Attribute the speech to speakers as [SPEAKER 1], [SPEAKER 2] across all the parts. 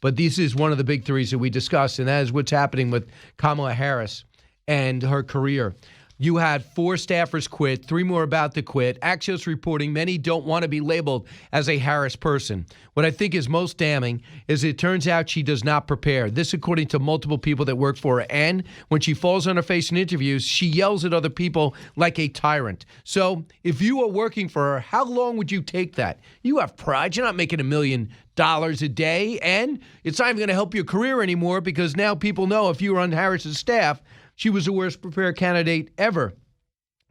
[SPEAKER 1] But this is one of the big threes that we discussed, and that is what's happening with Kamala Harris and her career. You had 4 staffers quit, 3 more about to quit. Axios reporting many don't want to be labeled as a Harris person. What I think is most damning is it turns out she does not prepare. This according to multiple people that work for her. And when she falls on her face in interviews, she yells at other people like a tyrant. So if you are working for her, how long would you take that? You have pride. You're not making $1 million a day, and it's not even going to help your career anymore because now people know if you were on Harris's staff, she was the worst prepared candidate ever.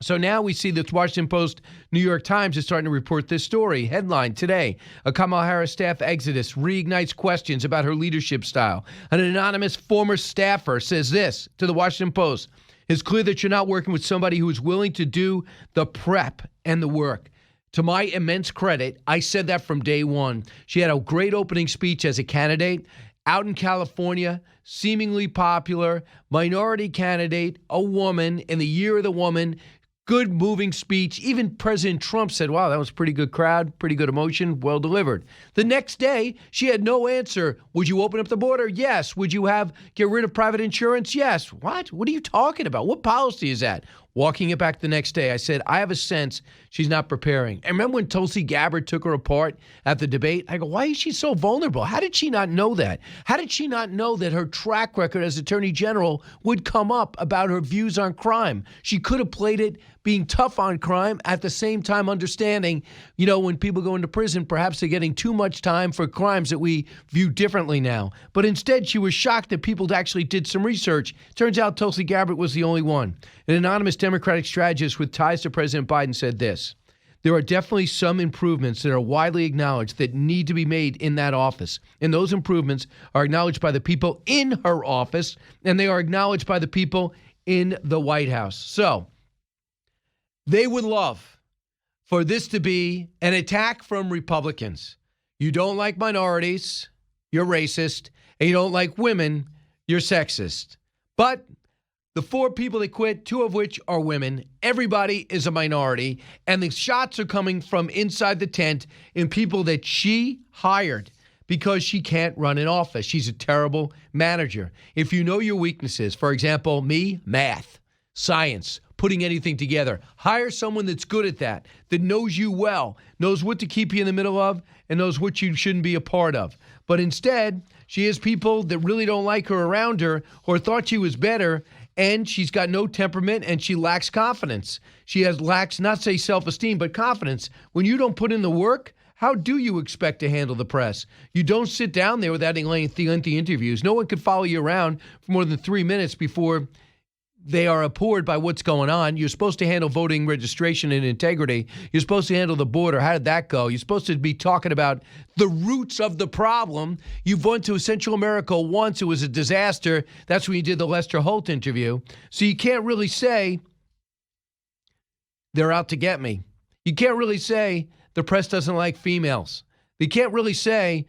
[SPEAKER 1] So now we see that Washington Post, New York Times is starting to report this story. Headline today, a Kamala Harris staff exodus reignites questions about her leadership style. An anonymous former staffer says this to the Washington Post. It's clear that you're not working with somebody who is willing to do the prep and the work. To my immense credit, I said that from day one. She had a great opening speech as a candidate out in California, seemingly popular, minority candidate, a woman, in the year of the woman, good moving speech. Even President Trump said, wow, that was a pretty good crowd, pretty good emotion, well delivered. The next day, she had no answer. Would you open up the border? Yes. Would you get rid of private insurance? Yes. What? What are you talking about? What policy is that? Walking it back the next day, I said, I have a sense she's not preparing. And remember when Tulsi Gabbard took her apart at the debate? I go, why is she so vulnerable? How did she not know that? How did she not know that her track record as Attorney General would come up about her views on crime? She could have played it being tough on crime, at the same time understanding, when people go into prison, perhaps they're getting too much time for crimes that we view differently now. But instead, she was shocked that people actually did some research. Turns out Tulsi Gabbard was the only one. An anonymous Democratic strategist with ties to President Biden said this. There are definitely some improvements that are widely acknowledged that need to be made in that office. And those improvements are acknowledged by the people in her office, and they are acknowledged by the people in the White House. So they would love for this to be an attack from Republicans. You don't like minorities, you're racist, and you don't like women, you're sexist. But the 4 people that quit, 2 of which are women, everybody is a minority, and the shots are coming from inside the tent in people that she hired because she can't run an office. She's a terrible manager. If you know your weaknesses, for example, me, math, science, putting anything together, hire someone that's good at that knows you well, knows what to keep you in the middle of, and knows what you shouldn't be a part of. But instead, she has people that really don't like her around her or thought she was better, and she's got no temperament and she lacks confidence. She lacks, not say self-esteem, but confidence. When you don't put in the work, how do you expect to handle the press? You don't sit down there without any lengthy interviews. No one could follow you around for more than 3 minutes before they are abhorred by what's going on. You're supposed to handle voting registration and integrity. You're supposed to handle the border. How did that go? You're supposed to be talking about the roots of the problem. You've went to Central America once. It was a disaster. That's when you did the Lester Holt interview. So you can't really say they're out to get me. You can't really say the press doesn't like females. You can't really say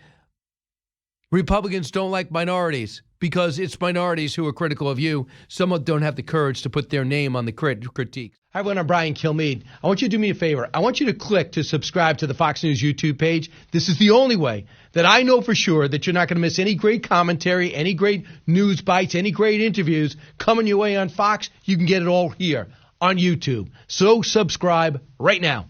[SPEAKER 1] Republicans don't like minorities, because it's minorities who are critical of you. Some don't have the courage to put their name on the critique. Hi, everyone. I'm Brian Kilmeade. I want you to do me a favor. I want you to click to subscribe to the Fox News YouTube page. This is the only way that I know for sure that you're not going to miss any great commentary, any great news bites, any great interviews coming your way on Fox. You can get it all here on YouTube. So subscribe right now.